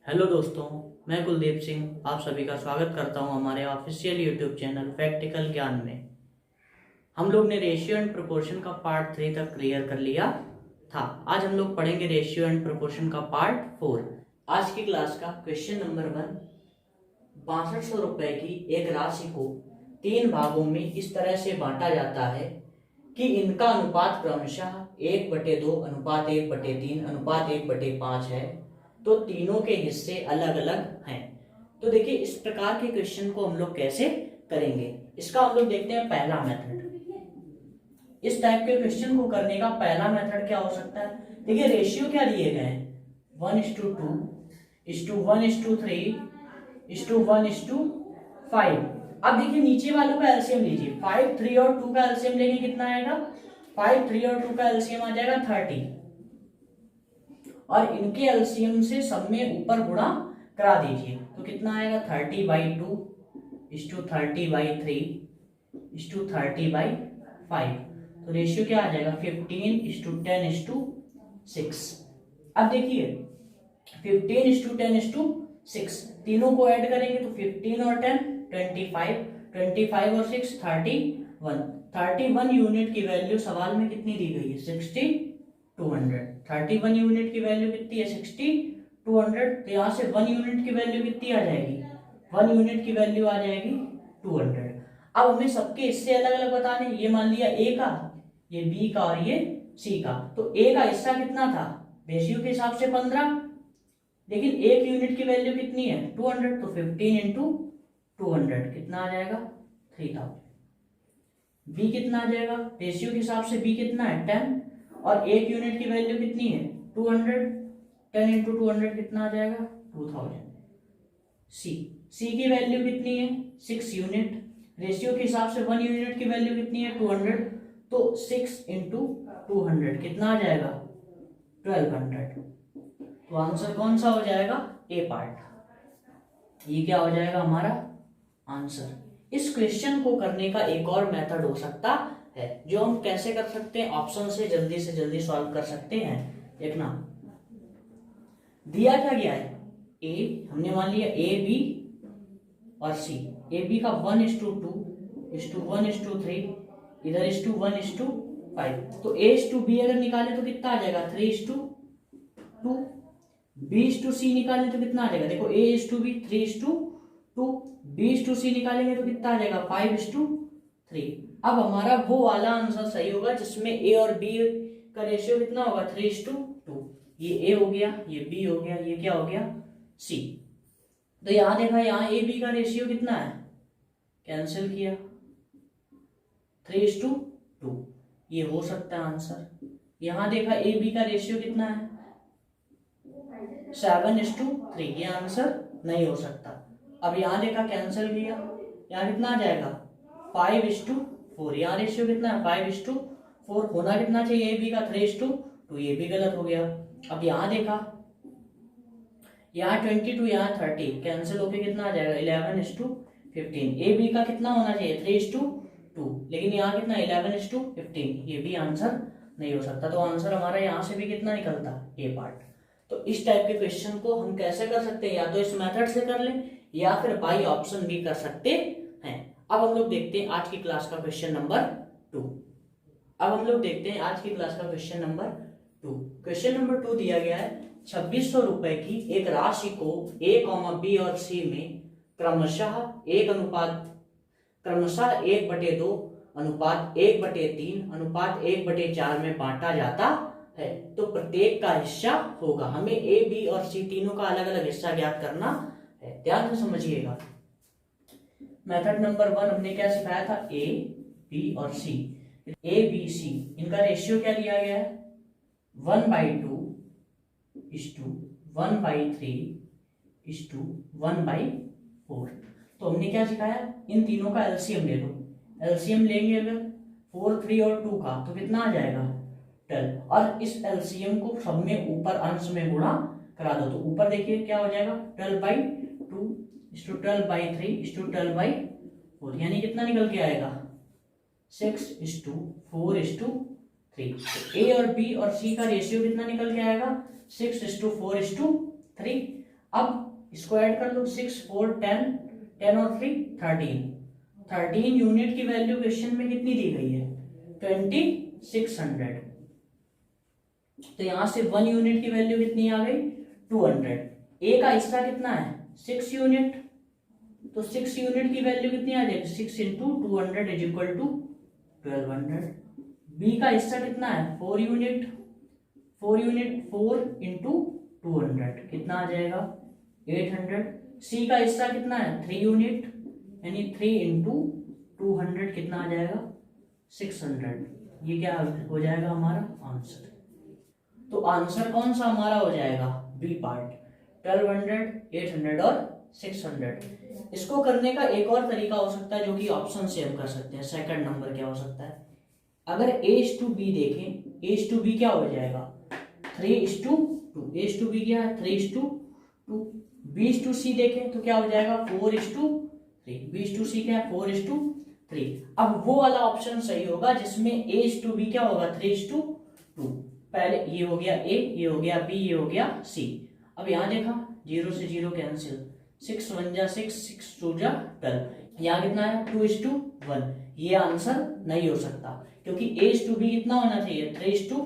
Hello दोस्तों, मैं कुलदीप सिंह आप सभी का स्वागत करता हूं हमारे ऑफिशियल यूट्यूब चैनल प्रैक्टिकल ज्ञान में। हम लोग ने रेशियो एंड प्रोपोर्शन का पार्ट 3 तक क्लियर कर लिया था। आज हम लोग पढ़ेंगे रेशियो एंड प्रोपोर्शन का पार्ट 4। आज की क्लास का क्वेश्चन नंबर 1, 6200 रुपए की एक राशि को 3 भागों में इस तरह से बांटा जाता है कि इनका अनुपात क्रमशः 1/2, अनुपात 1/3, अनुपात 1/5 है, तो तीनों के हिस्से अलग अलग हैं। तो देखिए, इस प्रकार के क्वेश्चन को हम लोग कैसे करेंगे, इसका हम लोग देखते हैं पहला मेथड। इस टाइप के क्वेश्चन को करने का पहला मेथड क्या हो सकता है? देखिए, रेशियो क्या दिए गए हैं, 1:2, 1:3, 1:5। अब देखिए, नीचे वालों का एलसीएम लीजिए, 5, 3 और 2 का एलसीएम लेंगे, कितना आएगा? 5, 3 और 2 का एलसीएम आ जाएगा 30, और इनके एलसीएम से सब में ऊपर गुणा करा दीजिए, तो कितना आएगा? 30/2:3:30/5। तो रेशियो क्या आ जाएगा? 15:10:6। अब देखिए, 15:10:6, तीनों को ऐड करेंगे तो 15 और 10 25, 25 और 6 31। 31 यूनिट की वैल्यू सवाल में कितनी दी गई है? 60/200। 31 यूनिट की वैल्यू कितनी है? 60/200। तो यहाँ से 1 यूनिट की वैल्यू कितनी आ जाएगी? 1 यूनिट की वैल्यू आ जाएगी 200। अब हमें सबके हिस्से अलग अलग बताने, ये मान लिया ए का, ये बी का और ये सी का। तो ए का हिस्सा कितना था? रेशियो के हिसाब से 15, लेकिन एक यूनिट की वैल्यू कितनी है? 200, तो 15 × 200 कितना आ जाएगा? 3000। बी कितना आ जाएगा? रेशियो के हिसाब से बी कितना है? 10, और एक यूनिट की वैल्यू कितनी है? 200। 10 × 200 कितना आ जाएगा? 2000। सी की वैल्यू कितनी है? 6 यूनिट। रेशियो के हिसाब से 1 यूनिट की वैल्यू कितनी है? 200, तो 6 × 200 कितना आ जाएगा? 1200। तो आंसर कौन सा हो जाएगा? ए पार्ट। ये क्या हो जाएगा हमारा आंसर। इस क्वेश्चन को करने का एक और मेथड हो सकता है, जो हम कैसे कर सकते हैं, ऑप्शन से जल्दी सॉल्व कर सकते हैं। देखना, दिया क्या गया है? ए, हमने मान लिया ए बी और सी। ए बी का 1:2:1:3, इधर 1:5। तो A:B अगर निकाले तो कितना आ जाएगा? 3:2। B:C निकालें तो कितना आ जाएगा? देखो, A:B 3:2, B:C निकालेंगे तो कितना आ जाएगा? 5:3। अब हमारा वो वाला आंसर सही होगा जिसमें A और B का रेशियो कितना होगा? 3:2। ये A हो गया, ये B हो गया, ये क्या हो गया? C। तो यहां देखा, यहाँ A B का रेशियो कितना है? कैंसिल किया, 3:2, ये हो सकता है आंसर। यहां देखा A B का रेशियो कितना है? 7:3, ये आंसर नहीं हो सकता। अब यहां देखा, कैंसिल किया, यहाँ कितना आ जाएगा? 5:4। यहाँ रेशियो कितना है? 5:4। होना कितना चाहिए? ए बी का 3:2, ये भी गलत हो गया। अब यहाँ देखा, यहाँ 22, यहाँ 30, कैंसिल होके कितना आ जाएगा? 11:15। ए बी का कितना होना चाहिए? 3:2, लेकिन यहाँ कितना? 11:15, ये भी आंसर नहीं हो सकता। तो आंसर हमारा यहाँ से भी कितना निकलता? ए पार्ट। तो इस टाइप के क्वेश्चन को हम कैसे कर सकते हैं? या तो इस मेथड से कर लें, या फिर बाई ऑप्शन भी कर सकते हैं। अब हम लोग देखते हैं आज की क्लास का क्वेश्चन नंबर 2। अब हम लोग देखते हैं आज की क्लास का क्वेश्चन नंबर 2। क्वेश्चन नंबर 2 दिया गया है, 2600 रुपए की एक राशि को A, B और C में क्रमशः 1/2, अनुपात 1/3, अनुपात 1/4 में बांटा जाता है, तो प्रत्येक का हिस्सा होगा। हमें A, B और C तीनों का अलग अलग हिस्सा ज्ञात करना है। ध्यान से समझिएगा। मेथड नंबर 1 हमने क्या सिखाया था? A, B और C। A, B, C, इनका रेशियो क्या दिया गया है? 1/2:1/3:1/4। तो हमने क्या सिखाया? इन तीनों का एलसीएम ले लो। एलसीएम लेंगे अगर 4, 3 और 2 का, तो कितना आ जाएगा? 12। और इस एलसीएम को सब में ऊपर अंश में गुणा करा दो, तो ऊपर देखिए क्या हो जाएगा? 12/2:12/3:12/4, यानी कितना निकल के आएगा? 6:4:3। ए और बी और सी का रेशियो कितना निकल के आएगा? 6:4:3। अब इसको ऐड कर लो, 6 4 10, 10 और 3 13, 13 यूनिट की वैल्यू क्वेश्चन में कितनी दी गई है 2600। तो यहां से 1 यूनिट की वैल्यू कितनी आ गई 200। ए का हिस्सा कितना है 6 यूनिट, तो 6 यूनिट की वैल्यू कितनी आ जाएगी 6 into 200 is equal to 1200। B का हिस्सा कितना है 4 यूनिट, 4 इंटू 200 कितना आ जाएगा 800। सी का हिस्सा कितना है 3 यूनिट, यानी 3 इंटू 200 कितना आ जाएगा 600। ये क्या हो जाएगा हमारा आंसर। तो आंसर कौन सा हमारा हो जाएगा बी पार्ट, 1200, 800 और 600। इसको करने का एक और तरीका हो सकता है जो कि ऑप्शन से हम कर सकते हैं। सेकंड नंबर क्या हो सकता है, अगर A/B देखें, A/B क्या हो जाएगा 3:2, A/B क्या है 3:2। B/C देखें तो क्या हो जाएगा 4:3, B/C क्या है 4:3। अब वो वाला ऑप्शन सही होगा जिसमें A/B क्या होगा 3:2। पहले ये हो गया A, ये हो गया B, ये हो गया C। अब यहाँ देखा 0 से 0 कैंसिल, 6 1 जा 6, 6 2 जा 12। यहाँ कितना है 2:1। ये आंसर नहीं हो सकता क्योंकि A/B कितना होना चाहिए 3:2।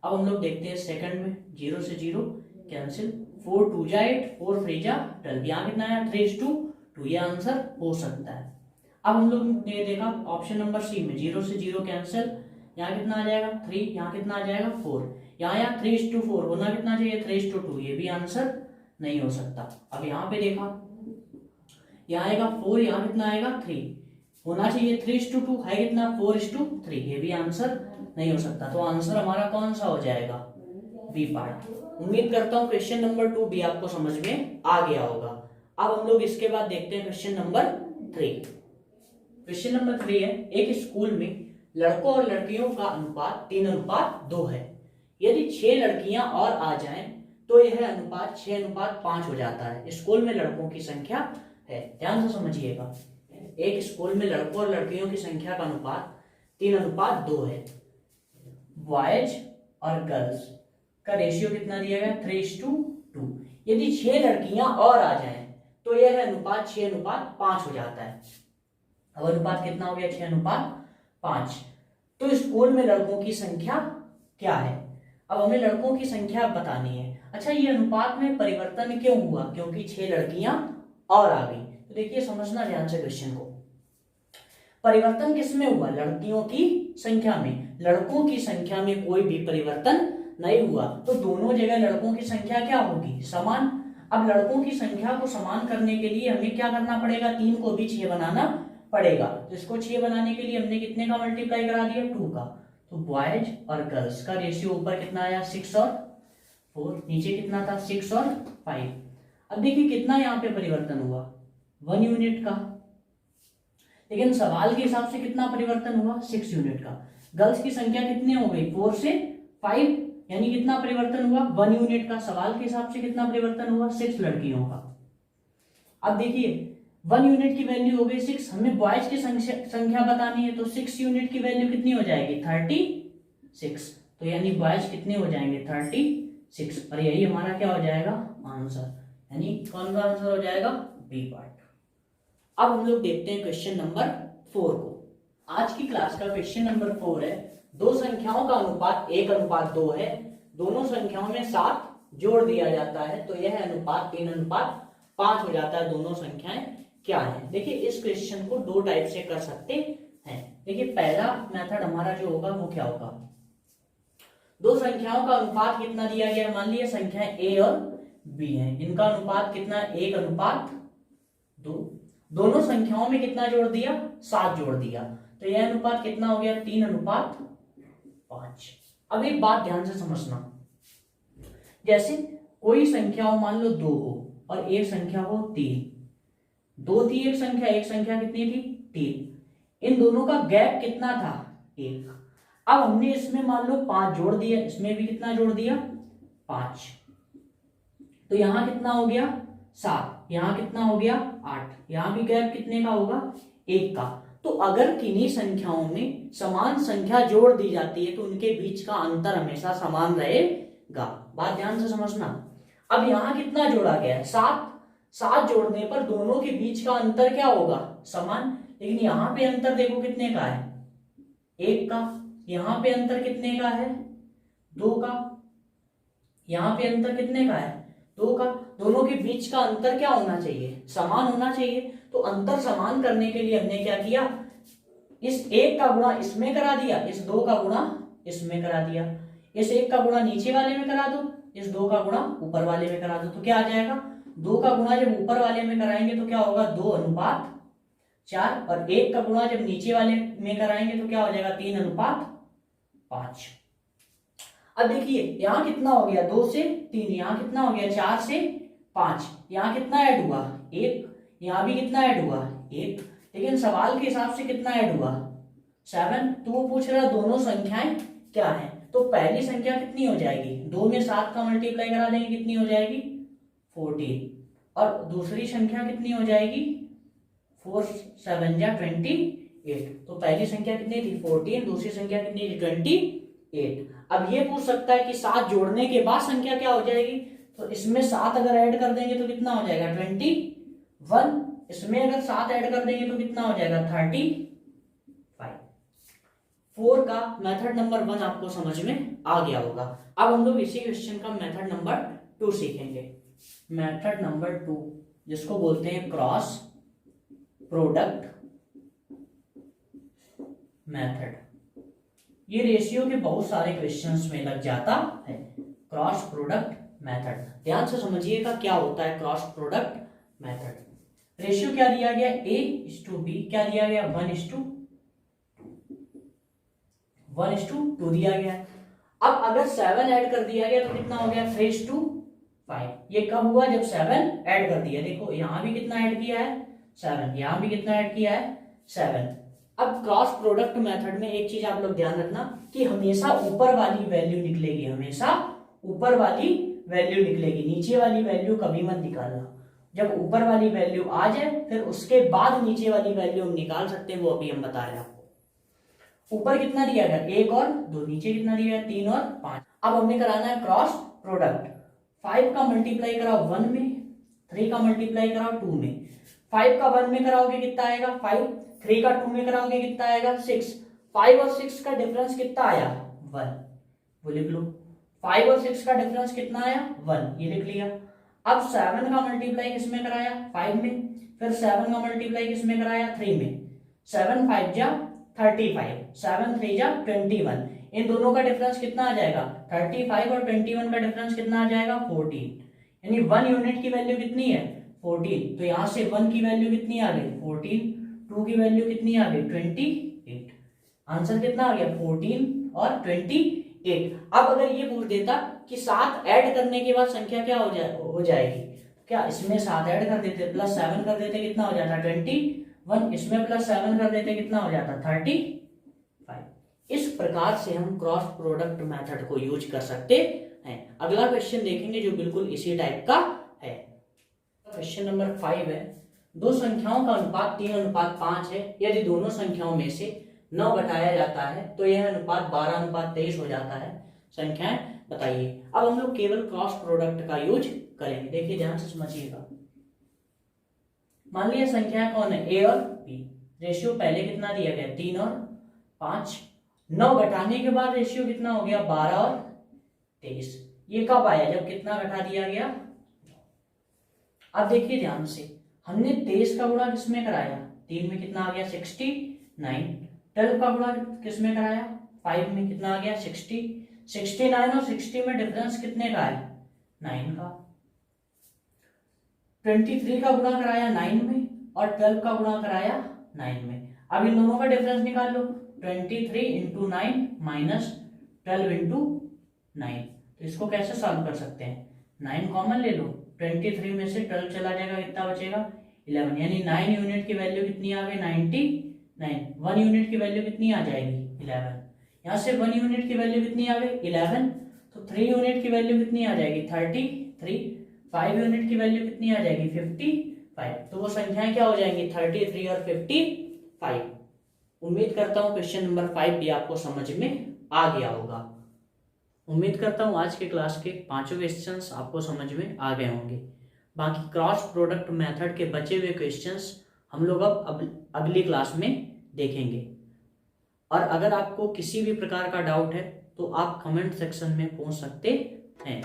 अब हम लोग देखते हैं सेकंड में, 0 से 0 कैंसिल, 4 2 जा 8, 4 3 जा 12। यहाँ कितना है 3:2, ये आंसर हो सकता है। अब हम लोग ने देखा ऑप्शन नंबर सी में 0 से 0 कैंसिल, यहाँ कितना आ जाएगा 3, यहाँ कितना आ जाएगा 4, यहाँ 3:4 होना कितना चाहिए 3:2, ये भी आंसर नहीं हो सकता। अब यहाँ पे देखा, यहाँ आएगा 4, यहाँ कितना आएगा 3, होना चाहिए 3:2, है कितना 4:3, ये भी आंसर नहीं हो सकता। तो आंसर हमारा कौन सा हो जाएगा बी पार्ट। उम्मीद करता हूँ क्वेश्चन नंबर 2 भी आपको समझ में आ गया होगा। अब हम लोग इसके बाद देखते हैं क्वेश्चन नंबर 3। क्वेश्चन नंबर 3 है, एक स्कूल में लड़कों और लड़कियों का अनुपात 3:2 है। यदि 6 लड़कियां और आ जाएं तो यह अनुपात 6:5 हो जाता है। स्कूल में लड़कों की संख्या है, ध्यान से समझिएगा, एक स्कूल में लड़कों और लड़कियों की संख्या का अनुपात 3:2 है। बॉयज और गर्ल्स का रेशियो कितना दिया गया 3:2। यदि 6 लड़कियां और आ जाएं तो यह अनुपात 6:5 हो जाता है। अब अनुपात कितना हो गया 6:5। तो स्कूल में लड़कों की संख्या क्या है। अब हमें लड़कों की संख्या बतानी है। अच्छा, ये अनुपात में परिवर्तन क्यों हुआ, क्योंकि 6 लड़कियां और आ गई। तो देखिए समझना ध्यान से क्वेश्चन को, परिवर्तन किसमें हुआ लड़कियों की संख्या में, लड़कों की संख्या में कोई भी परिवर्तन नहीं हुआ। तो दोनों जगह लड़कों की संख्या क्या होगी समान। अब लड़कों की संख्या को समान करने के लिए हमें क्या करना पड़ेगा, 3 को भी 6 बनाना पड़ेगा। तो इसको 6 बनाने के लिए हमने कितने का मल्टीप्लाई करा दिया 2 का। तो बॉयज और गर्ल्स का रेशियो ऊपर कितना आया 6 और 4, नीचे कितना था 6 और 5। अब देखिए कितना यहाँ पे परिवर्तन हुआ 1 यूनिट का, लेकिन सवाल के हिसाब से कितना परिवर्तन हुआ 6 यूनिट का। गर्ल्स की संख्या कितनी हो गई 4 से 5, यानी कितना परिवर्तन हुआ 1 यूनिट का। सवाल के हिसाब से कितना परिवर्तन हुआ 6 लड़कियों का। अब देखिए 1 यूनिट की वैल्यू हो गई 6, हमें बॉयज की संख्या बतानी है। तो 6 यूनिट की वैल्यू कितनी हो जाएगी 36। तो यानी बॉयज कितने हो जाएंगे 36, और यही हमारा क्या हो जाएगा आंसर, यानी कौन सा आंसर हो जाएगा बी पार्ट। अब हम लोग देखते हैं क्वेश्चन नंबर 4 को। आज की क्लास का क्वेश्चन नंबर 4 है, दो संख्याओं का अनुपात 1:2 है, दोनों संख्याओं में 7 जोड़ दिया जाता है तो यह अनुपात 3:5 हो जाता है। दोनों संख्याएं क्या है। देखिए इस क्वेश्चन को 2 टाइप से कर सकते हैं। देखिए पहला मेथड हमारा जो होगा वो क्या होगा, दो संख्याओं का अनुपात कितना दिया गया, मान लिया संख्याएं a और b है, इनका अनुपात कितना 1:2। दोनों संख्याओं में कितना जोड़ दिया 7 जोड़ दिया, तो यह अनुपात कितना हो गया 3:5। अब एक बात ध्यान से समझना, जैसे कोई संख्या हो मान लो 2 हो और एक संख्या हो 3, 2 थी एक संख्या कितनी थी 3, इन दोनों का गैप कितना था 1। अब हमने इसमें मान लो 5 जोड़ दिया, इसमें भी कितना जोड़ दिया 5, तो यहां कितना हो गया 7, यहां कितना हो गया 8, यहां भी गैप कितने का होगा 1 का। तो अगर किन्हीं संख्याओं में समान संख्या जोड़ दी जाती है तो उनके बीच का अंतर हमेशा समान रहेगा। बात ध्यान से समझना। अब यहाँ कितना जोड़ा गया है, 7। 7 जोड़ने पर दोनों के बीच का अंतर क्या होगा, समान। लेकिन यहाँ पे अंतर देखो कितने का है, 1 का। यहाँ पे अंतर कितने का है, 2 का। यहाँ पे अंतर कितने का है, 2 का। दोनों के बीच का अंतर क्या होना चाहिए, समान होना चाहिए। तो अंतर समान करने के लिए हमने क्या किया, इस 1 का गुणा इसमें करा दिया, इस 2 का गुणा इसमें करा दिया। इस 1 का गुणा नीचे वाले में करा दो, इस 2 का गुणा ऊपर वाले में करा दो। तो क्या आ जाएगा, 2 का गुणा जब ऊपर वाले में कराएंगे तो क्या होगा, 2:4। और 1 का गुणा जब नीचे वाले में कराएंगे तो क्या हो जाएगा, 3:5। अब देखिए यहाँ कितना हो गया, 2 से 3, यहाँ कितना हो गया, 4 से 5। यहाँ कितना ऐड हुआ, 1। यहाँ भी कितना ऐड हुआ, 1। लेकिन सवाल के हिसाब से कितना ऐड हुआ, 7। तो वो पूछ रहा है दोनों संख्याएं क्या है। तो पहली संख्या कितनी हो जाएगी, 2 में 7 का मल्टीप्लाई करा देंगे, कितनी हो जाएगी, 14। और दूसरी संख्या कितनी हो जाएगी, 4 7 जा 28। तो पहली संख्या कितनी थी, 14। दूसरी संख्या कितनी थी, 28। अब ये पूछ सकता है कि 7 जोड़ने के बाद संख्या क्या हो जाएगी। तो इसमें 7 अगर ऐड कर देंगे तो कितना हो जाएगा, 21। इसमें अगर 7 ऐड कर देंगे तो कितना हो जाएगा, 35। 4 का मेथड नंबर 1 आपको समझ में आ गया होगा। अब हम लोग इसी क्वेश्चन का मेथड नंबर 2 सीखेंगे। मेथड नंबर 2 जिसको बोलते हैं क्रॉस प्रोडक्ट मेथड। ये रेशियो के बहुत सारे क्वेश्चंस में लग जाता है, क्रॉस प्रोडक्ट मेथड। ध्यान से समझिएगा क्या होता है क्रॉस प्रोडक्ट मेथड। रेशियो क्या दिया गया, A:B, क्या दिया गया, 1:2 दिया गया। अब अगर 7 ऐड कर दिया गया तो कितना हो गया, 3:5। ये कब हुआ, जब 7 ऐड कर दिया। देखो यहाँ भी कितना ऐड किया है, 7। यहाँ भी कितना ऐड किया है, 7। अब क्रॉस प्रोडक्ट मेथड में एक चीज आप लोग ध्यान रखना कि हमेशा ऊपर वाली वैल्यू निकलेगी, हमेशा ऊपर वाली वैल्यू निकलेगी, नीचे वाली वैल्यू कभी मत निकालना। जब ऊपर वाली वैल्यू आ जाए फिर उसके बाद नीचे वाली वैल्यू हम निकाल सकते हैं, वो अभी हम बता रहे हैं आपको। ऊपर कितना दिया गया, 1 और 2, नीचे कितना दिया है, 3 और 5। अब हमने कराना है क्रॉस प्रोडक्ट। 5 का मल्टीप्लाई कराओ 1 में, 3 का मल्टीप्लाई कराओ 2 में। 5 का 1 में कराओगे कितना आएगा, 5। 3 का 2 में कराओगे कितना आएगा, 6। 5 और 6 का डिफरेंस कितना आया, 1। वो लिख लो, 5 और 6 का डिफरेंस कितना आया, 1। ये लिख लिया। अब 7 का मल्टीप्लाई किसमें कराया, 5 में। फिर 7 का मल्टीप्लाई किसमें कराया, 3 में। 7 5 जा 35, 7 3 जा 21। इन दोनों का डिफरेंस कितना आ जाएगा, 35 और 21 का डिफरेंस कितना आ जाएगा, 14। यानी 1 यूनिट की वैल्यू कितनी है, 14। तो यहां से 1 की वैल्यू कितनी आ गई, 14। 2 की वैल्यू कितनी आ गई, 28। आंसर कितना आ गया, 14 और 28। अब अगर ये पूछ देता कि 7 ऐड करने के बाद संख्या क्या हो जाएगी, क्या इसमें 7 ऐड कर देते, प्लस 7 कर देते, कितना हो जाता, 21। इसमें प्लस 7 कर देते, कितना हो जाता, 35। इस प्रकार से हम क्रॉस प्रोडक्ट मेथड को यूज कर सकते हैं। अगला क्वेश्चन देखेंगे जो बिल्कुल इसी टाइप का है। क्वेश्चन नंबर 5 है, दो संख्याओं का अनुपात 3:5 है। यदि दोनों संख्याओं में से 9 घटाया जाता है तो यह अनुपात 12:23 हो जाता है। संख्याएं बताइए। अब हम लोग केवल क्रॉस प्रोडक्ट का यूज करेंगे। देखिए ध्यान से समझिएगा। मान लिया संख्या कौन है, ए और बी। रेशियो पहले कितना दिया गया, 3 और 5। 9 घटाने के बाद रेशियो कितना हो गया, 12 और 23। ये कब आया, जब कितना घटा दिया गया। अब देखिए ध्यान से, हमने 23 का गुणा किसमें कराया, 3 में कितना आ गया, 69। 12 का गुणा किसमें कराया, 5 में कितना आ गया, 60। 69 और 60 में डिफरेंस कितने का है, 9 का। 23 का गुणा कराया 9 में और 12 का गुणा कराया 9 में। अब इन दोनों का डिफरेंस निकाल लो, 23 इंटू 9 माइनस 12 इंटू 9। तो इसको कैसे सॉल्व कर सकते हैं, 9 कॉमन ले लो, 23 में से 12 चला जाएगा, कितना बचेगा, 11। यानी 9 यूनिट की वैल्यू कितनी आ गई, 99। 1 यूनिट की वैल्यू कितनी आ जाएगी, 11। यहाँ से 1 यूनिट की वैल्यू कितनी आ गई, 11। तो 3 यूनिट की वैल्यू कितनी आ जाएगी, 33। 5 यूनिट की वैल्यू कितनी आ जाएगी, 55। तो वो संख्याएं क्या हो जाएंगी, 33 और 55। उम्मीद करता हूं क्वेश्चन नंबर 5 भी आपको समझ में आ गया होगा। उम्मीद करता हूँ आज के क्लास के पांचों क्वेश्चंस आपको समझ में आ गए होंगे। बाकी क्रॉस प्रोडक्ट मेथड के बचे हुए क्वेश्चंस हम लोग अब अगली क्लास में देखेंगे। और अगर आपको किसी भी प्रकार का डाउट है तो आप कमेंट सेक्शन में पूछ सकते हैं।